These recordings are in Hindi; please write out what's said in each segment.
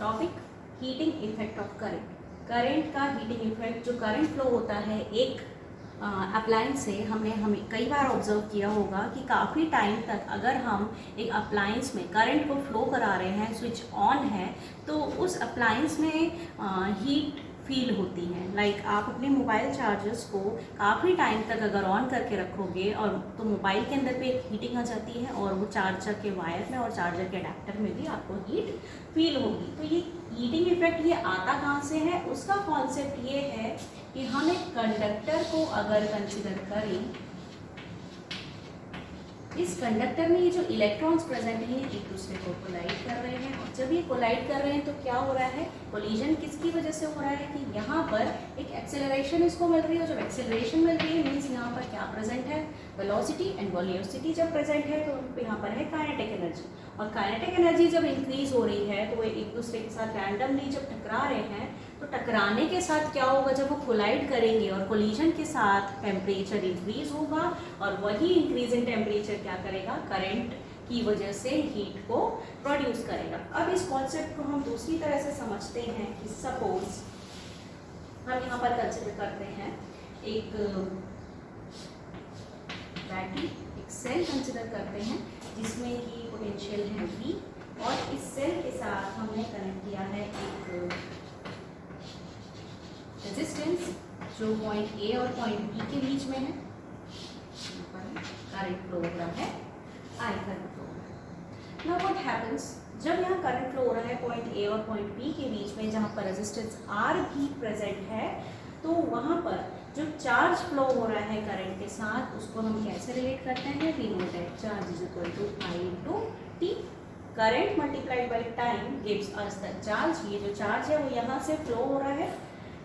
Topic heating effect of current. Current का हीटिंग इफेक्ट, जो करंट फ्लो होता है एक अप्लायंस से, हमें कई बार ऑब्जर्व किया होगा कि काफ़ी टाइम तक अगर हम एक अप्लायंस में करंट को फ्लो करा रहे हैं, स्विच ऑन है, तो उस अप्लायंस में हीट फील होती है। लाइक आप अपने मोबाइल चार्जर्स को काफ़ी टाइम तक अगर ऑन करके रखोगे और तो मोबाइल के अंदर पे एक हीटिंग आ जाती है और वो चार्जर के वायर में और चार्जर के अडेप्टर में भी आपको हीट फील होगी। तो ये हीटिंग इफेक्ट ये आता कहाँ से है? उसका कॉन्सेप्ट ये है कि हम एक कंडक्टर को अगर कंसिडर करें, इस कंडक्टर में ये जो इलेक्ट्रॉन्स प्रेजेंट हैं एक दूसरे को कोलाइड कर रहे हैं, और जब ये कोलाइड कर रहे हैं तो क्या हो रहा है? कोलिजन किसकी वजह से हो रहा है कि यहाँ पर एक एक्सेलरेशन इसको मिल रही है, और जब एक्सेलरेशन मिल रही है मीन्स यहाँ पर क्या प्रेजेंट है? वेलोसिटी एंड वेलोसिटी जब प्रेजेंट है तो यहाँ पर है काइनेटिक एनर्जी, और काइनेटिक एनर्जी जब इंक्रीज हो रही है तो वो एक दूसरे के साथ रैंडमली जब टकरा रहे हैं, तो टकराने के साथ क्या होगा? जब वो कोलाइड करेंगे और कोलिजन के साथ टेम्परेचर इंक्रीज होगा, और वही इंक्रीज इन टेम्परेचर क्या करेगा? करंट की वजह से हीट को प्रोड्यूस करेगा। अब इस कॉन्सेप्ट को हम दूसरी तरह से समझते हैं कि सपोज हम यहाँ पर कंसिडर करते हैं एक बैटरी, एक सेल कंसिडर करते हैं जिसमें कि पोटेंशियल है V, और इस सेल के साथ हमने कनेक्ट किया है एक रेजिस्टेंस जो पॉइंट A और पॉइंट B के बीच में है। करंट फ्लो हो रहा है, I करंट फ्लो हो रहा है। नाउ व्हाट हैपेंस, जब यहाँ करंट फ्लो हो रहा है पॉइंट A और पॉइंट B के बीच में, जहाँ पर रेजिस्टेंस R भी प्रेजेंट है, तो वहाँ पर जो चार्ज फ्लो हो रहा है करंट के साथ, उसको हम कैसे रिलेट करते हैं? We know that charge is equal to I into T. Current multiplied by time gives us the charge. ये जो चार्ज है वो यहाँ से फ्लो हो रहा है।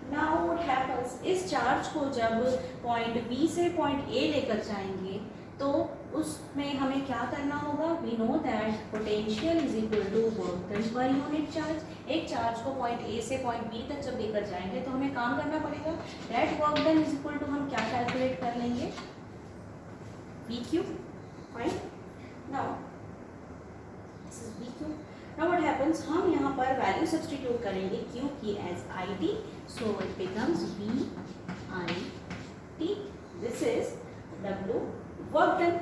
नाउ व्हाट हैपेंस, इस चार्ज को जब पॉइंट B से पॉइंट A लेकर जाएंगे तो उसमें हमें क्या करना होगा? We know that potential is equal to work done per unit charge. एक चार्ज को पॉइंट A से पॉइंट B तक जब लेकर जाएंगे तो हमें काम करना पड़ेगा। That work done is equal to हम क्या कैलकुलेट कर लेंगे? VQ। Fine, now this is VQ। Now what happens, हम यहाँ पर वैल्यू सब्स्टिट्यूट करेंगे Q की as IT, so it becomes VIT। This is W work done।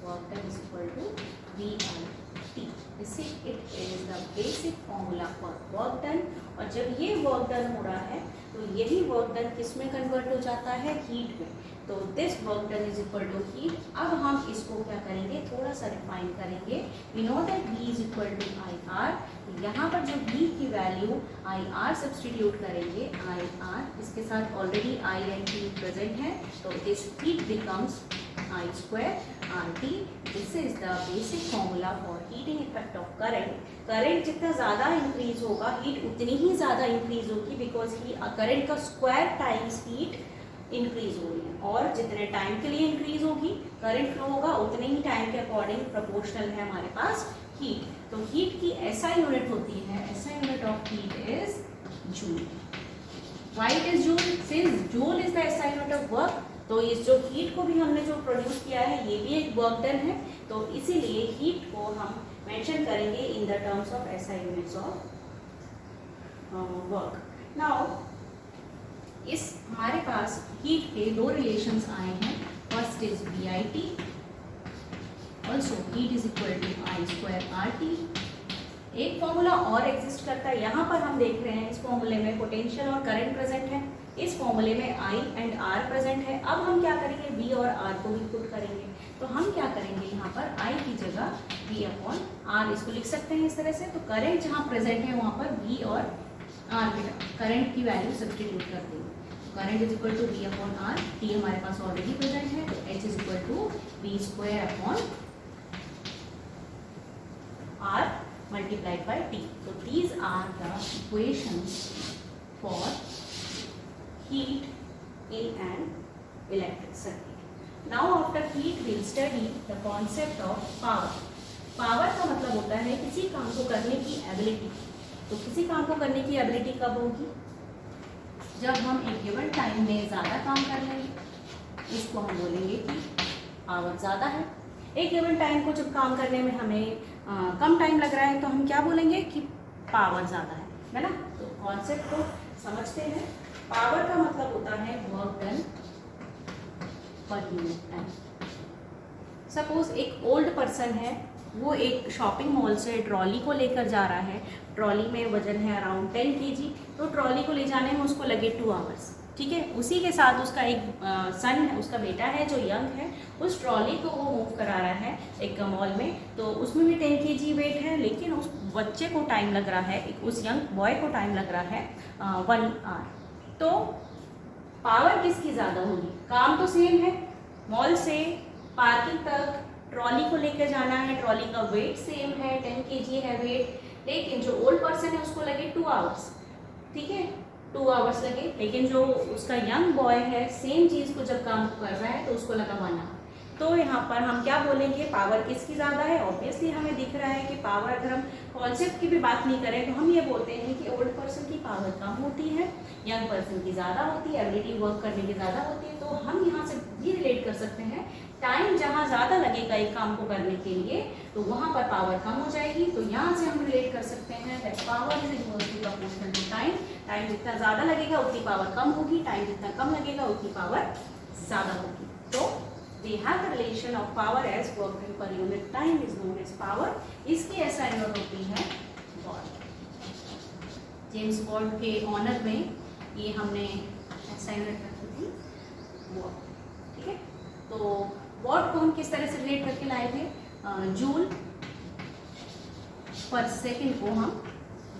Work done is equal to VIT। इससे it is the basic formula for work done। और जब ये work done हो रहा है तो यही work done किस में कन्वर्ट हो जाता है? हीट में। तो this work done is equal to heat। अब हम इसको क्या करेंगे? थोड़ा सा रिफाइन करेंगे। We know that V is equal to IR। यहाँ पर जो V की वैल्यू IR सब्सटीट्यूट करेंगे, IR इसके साथ already I and T present है, तो this heat becomes I square RT। This is the basic formula for heating effect of current. Current जितना ज़्यादा इंक्रीज होगा, हीट उतनी ही ज़्यादा इंक्रीज होगी, बिकॉज करंट का स्क्वायर टाइम्स हीट इंक्रीज हो रही है, और जितने टाइम के लिए इंक्रीज होगी करंट फ्लो होगा, उतने ही टाइम के अकॉर्डिंग प्रोपोर्शनल है हमारे पास हीट। तो हीट की SI यूनिट होती है, SI unit of heat is joule. Why it is joule? Since joule is the SI unit of work, तो इस जो हीट को भी हमने जो प्रोड्यूस किया है ये भी एक वर्क डन है, तो इसीलिए हीट को हम मेंशन करेंगे in the terms of SI units of work. Now इस हमारे पास हीट के दो रिलेशंस आए हैं। First is VIT, also heat is equal to I square RT। एक फॉर्मूला और एग्जिस्ट करता है, यहाँ पर हम देख रहे हैं इस फॉर्मूले में पोटेंशियल और करंट प्रेजेंट है, इस फॉर्मूले में I एंड R प्रेजेंट है। अब हम क्या करेंगे? V और R को भी पुट करेंगे, तो हम क्या करेंगे? यहाँ पर I की जगह V अपॉन R इसको लिख सकते हैं इस तरह से। तो करंट जहाँ प्रेजेंट है वहाँ पर V और R की करंट की वैल्यू सब्सटीट्यूट कर देंगे। Current is equal to V upon R, T हमारे पास ऑलरेडी प्रेजेंट है, तो H is equal to V square upon R multiplied by T। So these are the equations for heat in an electric circuit। Now after heat we'll study the concept of power। Power का मतलब होता है किसी काम को करने की एबिलिटी। तो किसी काम को करने की एबिलिटी कब होगी? जब हम एक गिवन टाइम में ज़्यादा काम कर लेंगे, इसको हम बोलेंगे कि पावर ज़्यादा है। एक गिवन टाइम को जब काम करने में हमें कम टाइम लग रहा है तो हम क्या बोलेंगे कि पावर ज़्यादा है ना। तो कॉन्सेप्ट को समझते हैं। पावर का मतलब होता है work done per unit time. Suppose एक ओल्ड पर्सन है, वो एक शॉपिंग मॉल से ट्रॉली को लेकर जा रहा है, ट्रॉली में वजन है अराउंड 10 kg, तो ट्रॉली को ले जाने में उसको लगे 2 आवर्स, ठीक है। उसी के साथ उसका एक सन है, उसका बेटा है जो यंग है, उस ट्रॉली को वो मूव करा रहा है एक मॉल में, तो उसमें भी 10 kg वेट है, लेकिन उस बच्चे को टाइम लग रहा है, उस यंग बॉय को टाइम लग रहा है 1 आवर। तो पावर किसकी ज़्यादा होगी? काम तो सेम है, मॉल से पार्किंग तक ट्रॉली को लेकर जाना है, ट्रॉली का वेट सेम है, 10 kg है वेट, लेकिन जो ओल्ड पर्सन है उसको लगे 2 आवर्स, ठीक है, 2 आवर्स लगे। लेकिन जो उसका यंग बॉय है सेम चीज़ को जब काम कर रहा है तो उसको लगा 1 आवर। तो यहाँ पर हम क्या बोलेंगे, पावर किसकी ज़्यादा है? ऑब्वियसली हमें दिख रहा है कि पावर, अगर हम कॉन्सेप्ट की भी बात नहीं करें तो हम ये बोलते हैं कि ओल्ड पर्सन की पावर कम होती है, यंग पर्सन की ज़्यादा होती है, एबिलिटी वर्क करने की ज़्यादा होती है। तो हम यहाँ से भी रिलेट कर सकते हैं, टाइम जहाँ ज़्यादा लगेगा एक काम को करने के लिए तो वहाँ पर पावर कम हो जाएगी। तो यहाँ से हम रिलेट कर सकते हैं that power is equal to proportional to time. Time जितना ज़्यादा लगेगा उतनी पावर कम होगी, टाइम जितना कम लगेगा उतनी पावर ज़्यादा होगी। तो they have the relation of power as work done per unit time is known as power। इसकी असाइनमेंट होती है वॉट। जेम्स वॉट के ऑनर में ये हमने असाइनमेंट रखी थी वॉट, ठीक है। तो वॉट को हम किस तरह से रिलेट करके लाए थे? जूल पर सेकेंड को हम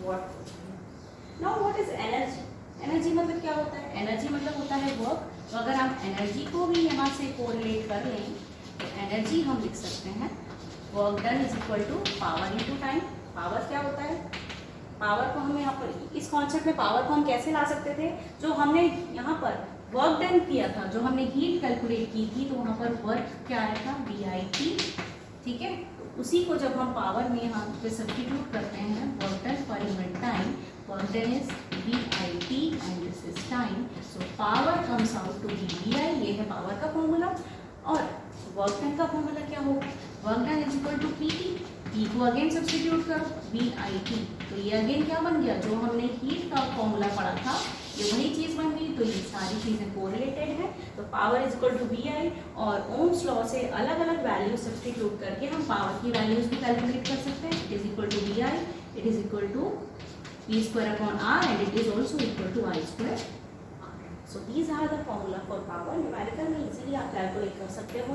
what. Now what is energy? Energy मतलब क्या होता है? एनर्जी मतलब होता है वर्क। तो अगर हम एनर्जी को भी यहाँ से कोरिलेट कर लें तो एनर्जी हम लिख सकते हैं work done is equal to power into time. Power क्या होता है? पावर को हम यहाँ पर इस कॉन्सेप्ट में पावर को हम कैसे ला सकते थे? जो हमने यहाँ पर वर्क डन किया था, जो हमने हीट कैलकुलेट की थी, तो वहाँ पर वर्क क्या आया था? VIT, ठीक है। तो उसी को जब हम पावर में यहाँ पे सब्स्टिट्यूट करते हैं, work done per unit time, work done is VIT and this is time, so power comes out to be VI। ये है पावर का फॉर्मूला। और वर्क डन का फॉर्मूला क्या होगा? Work done is equal to PT। P को अगेन सब्स्टिट्यूट करो, VIT। तो ये अगेन क्या बन गया? जो हमने हीट का फॉर्मूला पढ़ा था ये वही चीज़ बन गई। तो ये सारी चीज़ें कोरिलेटेड है। तो power is equal to VI, और ओम्स लॉ से अलग अलग वैल्यू सब्स्टिट्यूट करके हम पावर की वैल्यूज भी कैलकुलेट कर सकते हैं। It is equal to VI, it is equal to P square upon R, and it is also equal to I square R। So these are the formula for power। Numerical में इजीली आप कैलकुलेट कर सकते हो।